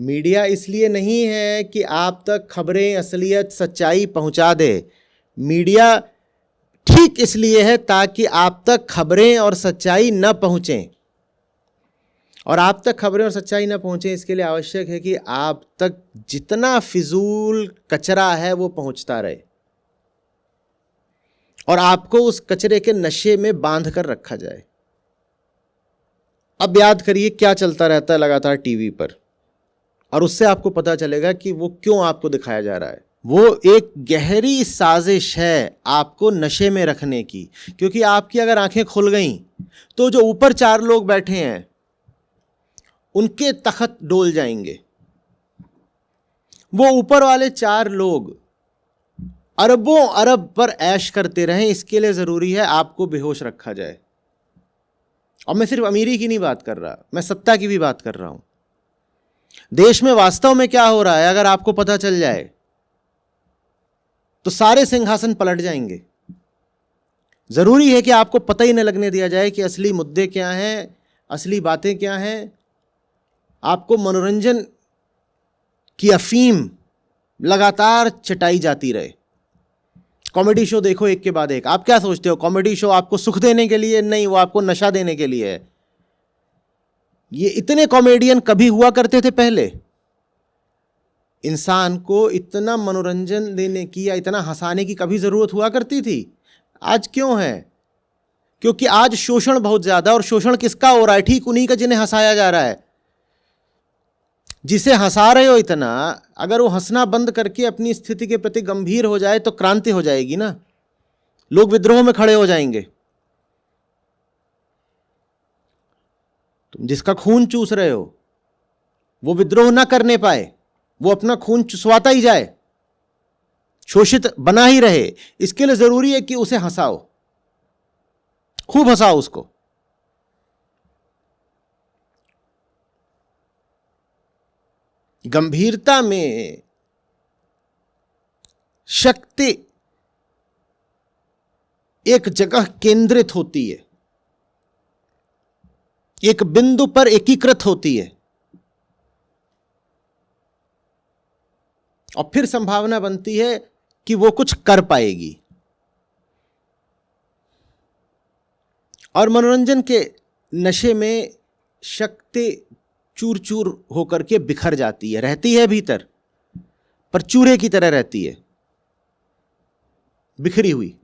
Media इसलिए नहीं है कि आप तक खबरें, असलियत, सच्चाई पहुंचा दे। मीडिया ठीक इसलिए है ताकि आप तक खबरें और सच्चाई न पहुंचें। और आप तक खबरें और सच्चाई न पहुंचे इसके लिए आवश्यक है कि आप तक जितना फिजूल कचरा है वो पहुंचता रहे और आपको उस कचरे के नशे में बांध कर रखा जाए। अब याद करिए क्या चलता रहता है लगातार टीवी पर, और उससे आपको पता चलेगा कि वो क्यों आपको दिखाया जा रहा है। वो एक गहरी साजिश है आपको नशे में रखने की, क्योंकि आपकी अगर आंखें खुल गईं तो जो ऊपर 4 लोग बैठे हैं उनके तख्त डोल जाएंगे। वो ऊपर वाले 4 लोग अरबों अरब पर ऐश करते रहें, इसके लिए जरूरी है आपको बेहोश रखा जाए। और मैं सिर्फ अमीरी की नहीं बात कर रहा, मैं सत्ता की भी बात कर रहा हूं। देश में वास्तव में क्या हो रहा है अगर आपको पता चल जाए तो सारे सिंहासन पलट जाएंगे। जरूरी है कि आपको पता ही न लगने दिया जाए कि असली मुद्दे क्या हैं, असली बातें क्या हैं। आपको मनोरंजन की अफीम लगातार चटाई जाती रहे। कॉमेडी शो देखो एक के बाद एक। आप क्या सोचते हो कॉमेडी शो आपको सुख देने के लिए? नहीं, वो आपको नशा देने के लिए है। ये इतने कॉमेडियन कभी हुआ करते थे पहले? इंसान को इतना मनोरंजन देने की या इतना हंसाने की कभी जरूरत हुआ करती थी? आज क्यों है? क्योंकि आज शोषण बहुत ज्यादा। और शोषण किसका हो रहा है? ठीक उन्हीं का जिन्हें हंसाया जा रहा है। जिसे हंसा रहे हो इतना, अगर वो हंसना बंद करके अपनी स्थिति के प्रति गंभीर हो जाए तो क्रांति हो जाएगी ना। लोग विद्रोह में खड़े हो जाएंगे। तुम जिसका खून चूस रहे हो वो विद्रोह ना करने पाए, वो अपना खून चुसवाता ही जाए, शोषित बना ही रहे, इसके लिए जरूरी है कि उसे हंसाओ, खूब हंसाओ उसको। गंभीरता में शक्ति एक जगह केंद्रित होती है, एक बिंदु पर एकीकृत होती है, और फिर संभावना बनती है कि वो कुछ कर पाएगी। और मनोरंजन के नशे में शक्ति चूर चूर होकर के बिखर जाती है। रहती है भीतर पर चूरे की तरह रहती है, बिखरी हुई।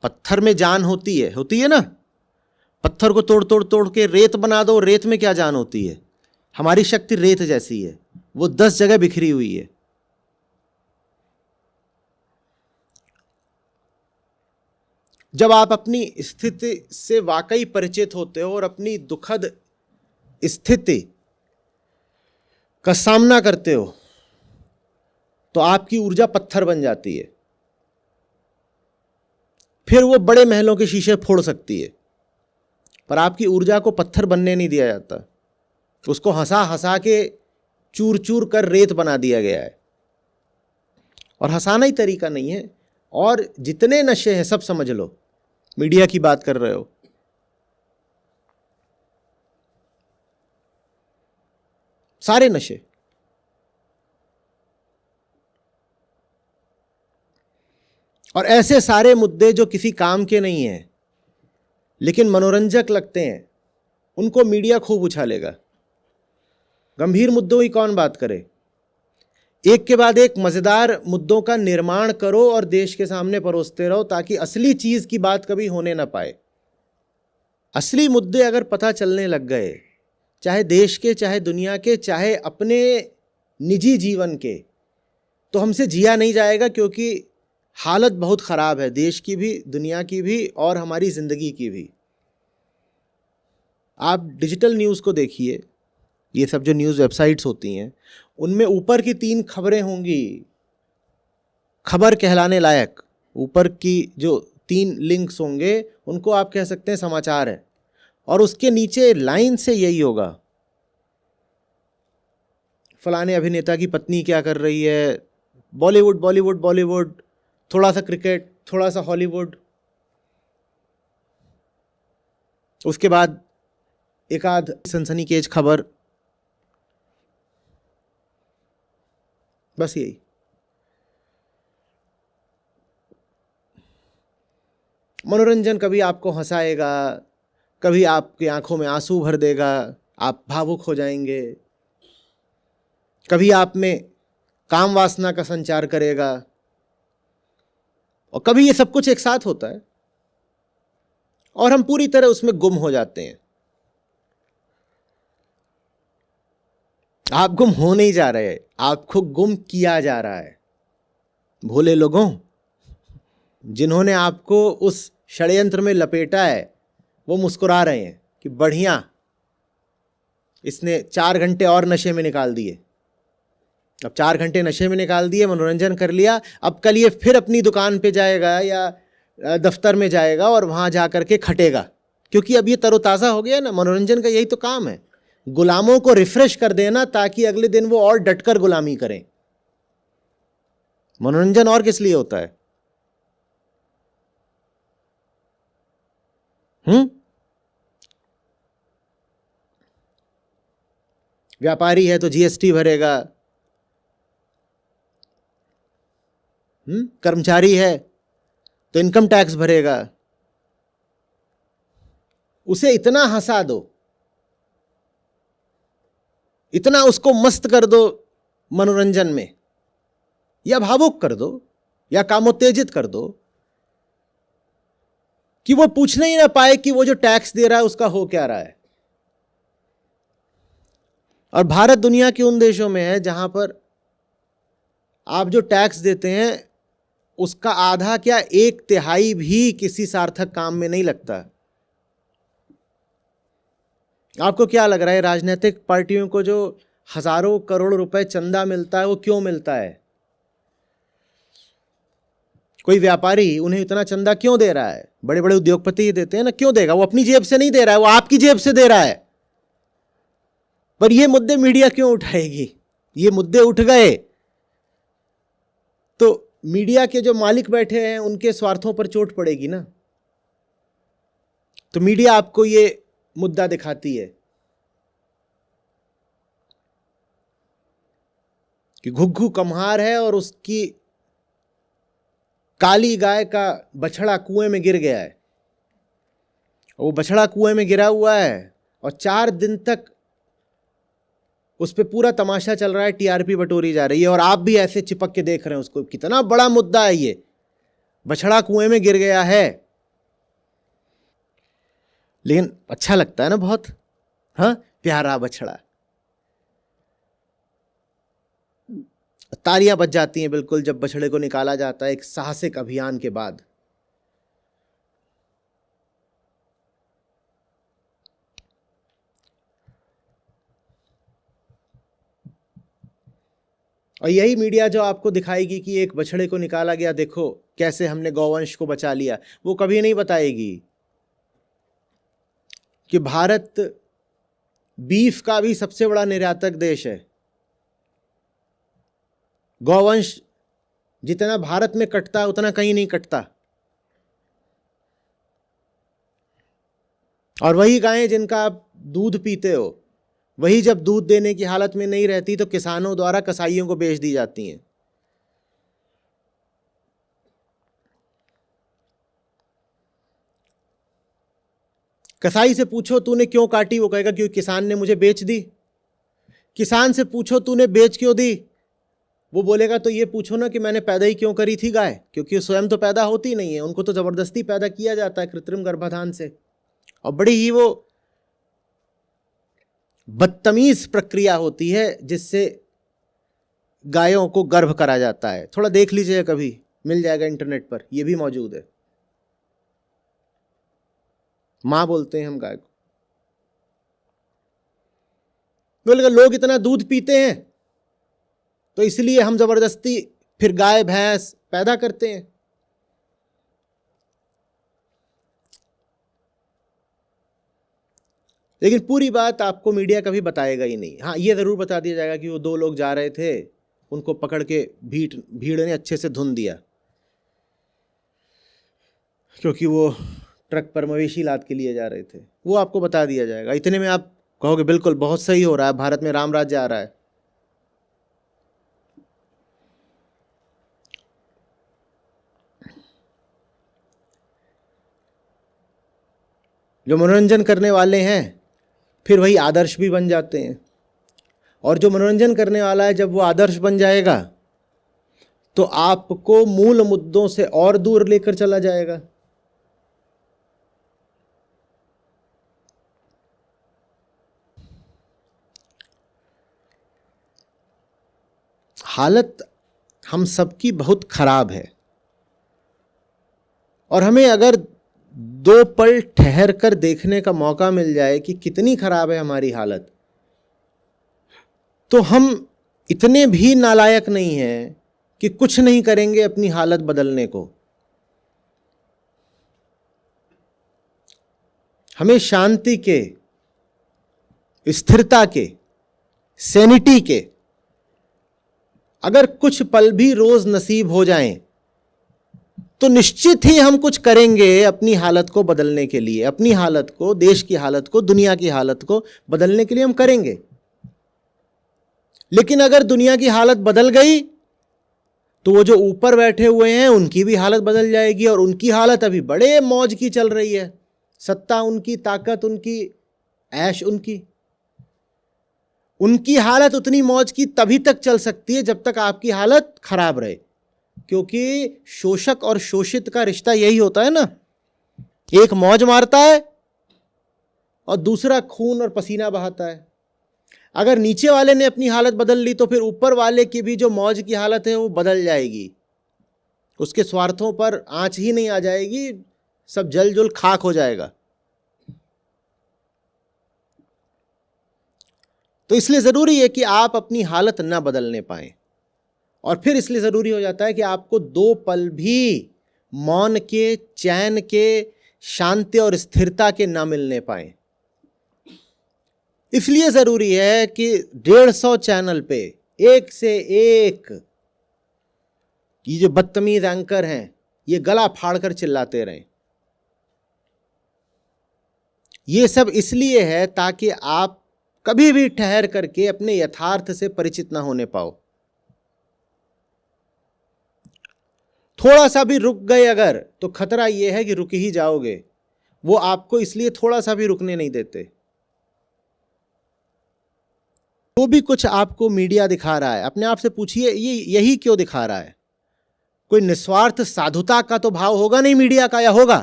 पत्थर में जान होती है ना। पत्थर को तोड़ तोड़ तोड़ के रेत बना दो, रेत में क्या जान होती है? हमारी शक्ति रेत जैसी है, वो 10 जगह बिखरी हुई है। जब आप अपनी स्थिति से वाकई परिचित होते हो और अपनी दुखद स्थिति का सामना करते हो तो आपकी ऊर्जा पत्थर बन जाती है। फिर वो बड़े महलों के शीशे फोड़ सकती है, पर आपकी ऊर्जा को पत्थर बनने नहीं दिया जाता। उसको हंसा हंसा के चूर चूर कर रेत बना दिया गया है। और हंसाना ही तरीका नहीं है। और जितने नशे हैं सब समझ लो, मीडिया की बात कर रहे हो, सारे नशे। और ऐसे सारे मुद्दे जो किसी काम के नहीं हैं लेकिन मनोरंजक लगते हैं, उनको मीडिया खूब उछालेगा। गंभीर मुद्दों की कौन बात करे? एक के बाद एक मजेदार मुद्दों का निर्माण करो और देश के सामने परोसते रहो ताकि असली चीज की बात कभी होने ना पाए। असली मुद्दे अगर पता चलने लग गए, चाहे देश के, चाहे दुनिया के, चाहे अपने निजी जीवन के, तो हमसे जिया नहीं जाएगा, क्योंकि हालत बहुत खराब है, देश की भी, दुनिया की भी और हमारी जिंदगी की भी। आप डिजिटल न्यूज़ को देखिए, ये सब जो न्यूज़ वेबसाइट्स होती हैं उनमें ऊपर की 3 खबरें होंगी खबर कहलाने लायक। ऊपर की जो 3 लिंक्स होंगे उनको आप कह सकते हैं समाचार है, और उसके नीचे लाइन से यही होगा, फलाने अभिनेता की पत्नी क्या कर रही है, बॉलीवुड बॉलीवुड बॉलीवुड, थोड़ा सा क्रिकेट, थोड़ा सा हॉलीवुड। उसके बाद एक आध सनसनीखेज खबर, बस यही। मनोरंजन कभी आपको हंसाएगा, कभी आपकी आंखों में आंसू भर देगा, आप भावुक हो जाएंगे, कभी आप में काम वासना का संचार करेगा, और कभी ये सब कुछ एक साथ होता है और हम पूरी तरह उसमें गुम हो जाते हैं। आप गुम हो नहीं जा रहे, आपको गुम किया जा रहा है। भोले लोगों, जिन्होंने आपको उस षड्यंत्र में लपेटा है वो मुस्कुरा रहे हैं कि बढ़िया, इसने 4 घंटे और नशे में निकाल दिए। अब 4 घंटे नशे में निकाल दिए, मनोरंजन कर लिया, अब कल ये फिर अपनी दुकान पे जाएगा या दफ्तर में जाएगा और वहाँ जा कर के खटेगा, क्योंकि अब ये तरोताज़ा हो गया ना। मनोरंजन का यही तो काम है, गुलामों को रिफ्रेश कर देना ताकि अगले दिन वो और डटकर गुलामी करें। मनोरंजन और किस लिए होता है? व्यापारी है तो जीएसटी भरेगा, कर्मचारी है तो इनकम टैक्स भरेगा। उसे इतना हंसा दो, इतना उसको मस्त कर दो मनोरंजन में, या भावुक कर दो या कामोत्तेजित कर दो कि वो पूछने ही ना पाए कि वो जो टैक्स दे रहा है उसका हो क्या रहा है। और भारत दुनिया के उन देशों में है जहां पर आप जो टैक्स देते हैं उसका आधा क्या 1/3 भी किसी सार्थक काम में नहीं लगता। आपको क्या लग रहा है राजनीतिक पार्टियों को जो हजारों करोड़ रुपए चंदा मिलता है वो क्यों मिलता है? कोई व्यापारी उन्हें इतना चंदा क्यों दे रहा है? बड़े बड़े उद्योगपति ही देते हैं ना। क्यों देगा? वो अपनी जेब से नहीं दे रहा है, वो आपकी जेब से दे रहा है। पर ये मुद्दे मीडिया क्यों उठाएगी? ये मुद्दे उठ गए तो मीडिया के जो मालिक बैठे हैं उनके स्वार्थों पर चोट पड़ेगी ना। तो मीडिया आपको ये मुद्दा दिखाती है कि घुग्घू कम्हार है और उसकी काली गाय का बछड़ा कुएं में गिर गया है। वो बछड़ा कुएं में गिरा हुआ है और 4 दिन तक उस पर पूरा तमाशा चल रहा है, टीआरपी बटोरी जा रही है और आप भी ऐसे चिपक के देख रहे हैं उसको। कितना बड़ा मुद्दा है ये, बछड़ा कुएं में गिर गया है। लेकिन अच्छा लगता है ना बहुत, हाँ, प्यारा बछड़ा। तालियां बज जाती हैं बिल्कुल जब बछड़े को निकाला जाता है एक साहसिक अभियान के बाद। और यही मीडिया जो आपको दिखाएगी कि एक बछड़े को निकाला गया, देखो कैसे हमने गौवंश को बचा लिया, वो कभी नहीं बताएगी कि भारत बीफ का भी सबसे बड़ा निर्यातक देश है। गौवंश जितना भारत में कटता है उतना कहीं नहीं कटता। और वही गायें जिनका आप दूध पीते हो, वही जब दूध देने की हालत में नहीं रहती तो किसानों द्वारा कसाईयों को बेच दी जाती हैं। कसाई से पूछो तूने क्यों काटी, वो कहेगा क्योंकि किसान ने मुझे बेच दी। किसान से पूछो तूने बेच क्यों दी, वो बोलेगा तो ये पूछो ना कि मैंने पैदा ही क्यों करी थी गाय, क्योंकि स्वयं तो पैदा होती नहीं है, उनको तो जबरदस्ती पैदा किया जाता है कृत्रिम गर्भाधान से। और बड़ी ही वो बदतमीज प्रक्रिया होती है जिससे गायों को गर्भ करा जाता है। थोड़ा देख लीजिए, कभी मिल जाएगा इंटरनेट पर, यह भी मौजूद है। मां बोलते हैं हम गाय को। बोलेगा लोग इतना दूध पीते हैं तो इसलिए हम जबरदस्ती फिर गाय भैंस पैदा करते हैं। लेकिन पूरी बात आपको मीडिया कभी बताएगा ही नहीं। हाँ, ये ज़रूर बता दिया जाएगा कि वो 2 लोग जा रहे थे, उनको पकड़ के भीड़ ने अच्छे से धुन दिया, क्योंकि वो ट्रक पर मवेशी लाद के लिए जा रहे थे, वो आपको बता दिया जाएगा। इतने में आप कहोगे बिल्कुल बहुत सही हो रहा है, भारत में राम राज्य आ रहा है। जो मनोरंजन करने वाले हैं फिर वही आदर्श भी बन जाते हैं, और जो मनोरंजन करने वाला है जब वो आदर्श बन जाएगा तो आपको मूल मुद्दों से और दूर लेकर चला जाएगा। हालत हम सबकी बहुत खराब है, और हमें अगर 2 पल ठहर कर देखने का मौका मिल जाए कि कितनी खराब है हमारी हालत, तो हम इतने भी नालायक नहीं हैं कि कुछ नहीं करेंगे अपनी हालत बदलने को। हमें शांति के, स्थिरता के, सैनिटी के अगर कुछ पल भी रोज नसीब हो जाएं तो निश्चित ही हम कुछ करेंगे अपनी हालत को बदलने के लिए। अपनी हालत को, देश की हालत को, दुनिया की हालत को बदलने के लिए हम करेंगे। लेकिन अगर दुनिया की हालत बदल गई तो वो जो ऊपर बैठे हुए हैं उनकी भी हालत बदल जाएगी, और उनकी हालत अभी बड़े मौज की चल रही है। सत्ता उनकी, ताकत उनकी, ऐश उनकी हालत उतनी मौज की तभी तक चल सकती है जब तक आपकी हालत खराब रहे, क्योंकि शोषक और शोषित का रिश्ता यही होता है ना। एक मौज मारता है और दूसरा खून और पसीना बहाता है। अगर नीचे वाले ने अपनी हालत बदल ली तो फिर ऊपर वाले की भी जो मौज की हालत है वो बदल जाएगी। उसके स्वार्थों पर आंच ही नहीं आ जाएगी, सब जल जुल खाक हो जाएगा। तो इसलिए ज़रूरी है कि आप अपनी हालत ना बदलने पाएं, और फिर इसलिए ज़रूरी हो जाता है कि आपको 2 पल भी मौन के, चैन के, शांति और स्थिरता के ना मिलने पाएं। इसलिए ज़रूरी है कि 150 चैनल पे एक से एक ये जो बदतमीज एंकर हैं ये गला फाड़कर चिल्लाते रहें। ये सब इसलिए है ताकि आप कभी भी ठहर करके अपने यथार्थ से परिचित ना होने पाओ। थोड़ा सा भी रुक गए अगर तो खतरा यह है कि रुक ही जाओगे। वो आपको इसलिए थोड़ा सा भी रुकने नहीं देते। जो भी कुछ आपको मीडिया दिखा रहा है, अपने आप से पूछिए ये यही क्यों दिखा रहा है? कोई निस्वार्थ साधुता का तो भाव होगा नहीं मीडिया का, या होगा?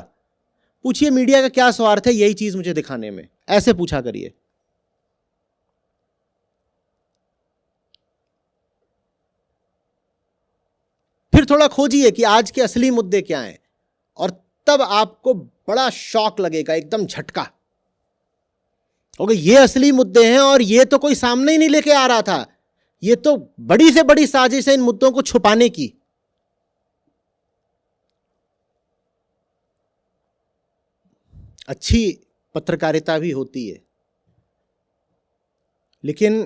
पूछिए मीडिया का क्या स्वार्थ है यही चीज मुझे दिखाने में, ऐसे पूछा करिए। फिर थोड़ा खोजिए कि आज के असली मुद्दे क्या हैं, और तब आपको बड़ा शॉक लगेगा, एकदम झटका। ओके, ये असली मुद्दे हैं और ये तो कोई सामने ही नहीं लेके आ रहा था। ये तो बड़ी से बड़ी साजिश है इन मुद्दों को छुपाने की। अच्छी पत्रकारिता भी होती है, लेकिन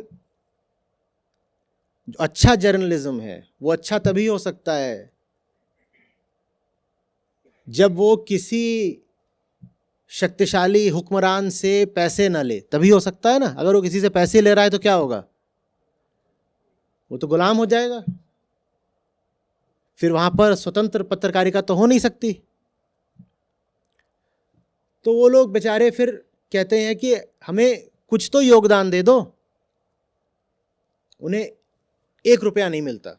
जो अच्छा जर्नलिज्म है वो अच्छा तभी हो सकता है जब वो किसी शक्तिशाली हुक्मरान से पैसे ना ले, तभी हो सकता है ना। अगर वो किसी से पैसे ले रहा है तो क्या होगा? वो तो गुलाम हो जाएगा। फिर वहां पर स्वतंत्र पत्रकारिता तो हो नहीं सकती। तो वो लोग बेचारे फिर कहते हैं कि हमें कुछ तो योगदान दे दो। उन्हें 1 रुपया नहीं मिलता।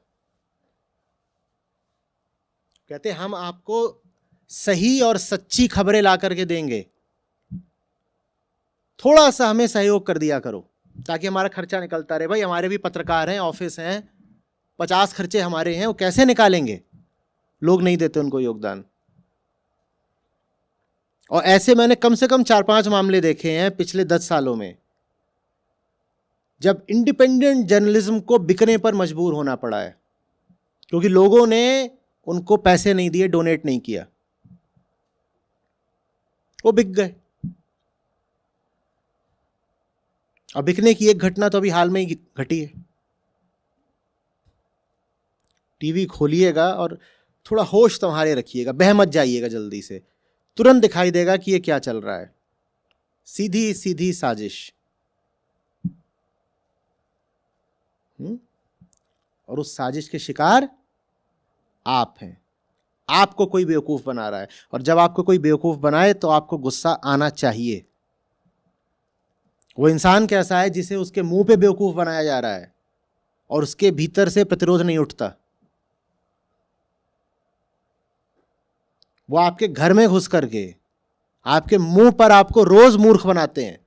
कहते हम आपको सही और सच्ची खबरें ला करके देंगे, थोड़ा सा हमें सहयोग कर दिया करो ताकि हमारा खर्चा निकलता रहे। भाई हमारे भी पत्रकार हैं, ऑफिस हैं, 50 खर्चे हमारे हैं, वो कैसे निकालेंगे? लोग नहीं देते उनको योगदान। और ऐसे मैंने कम से कम 4-5 मामले देखे हैं पिछले 10 सालों में, जब इंडिपेंडेंट जर्नलिज्म को बिकने पर मजबूर होना पड़ा है, क्योंकि लोगों ने उनको पैसे नहीं दिए, डोनेट नहीं किया, वो बिक गए। और बिकने की एक घटना तो अभी हाल में ही घटी है। टीवी खोलिएगा और थोड़ा होश तुम्हारे रखिएगा, बह मत जाइएगा जल्दी से। तुरंत दिखाई देगा कि ये क्या चल रहा है। सीधी सीधी साजिश। और उस साजिश के शिकार आप हैं। आपको कोई बेवकूफ बना रहा है, और जब आपको कोई बेवकूफ बनाए तो आपको गुस्सा आना चाहिए। वो इंसान कैसा है जिसे उसके मुंह पे बेवकूफ बनाया जा रहा है और उसके भीतर से प्रतिरोध नहीं उठता। वो आपके घर में घुस करके आपके मुंह पर आपको रोज मूर्ख बनाते हैं।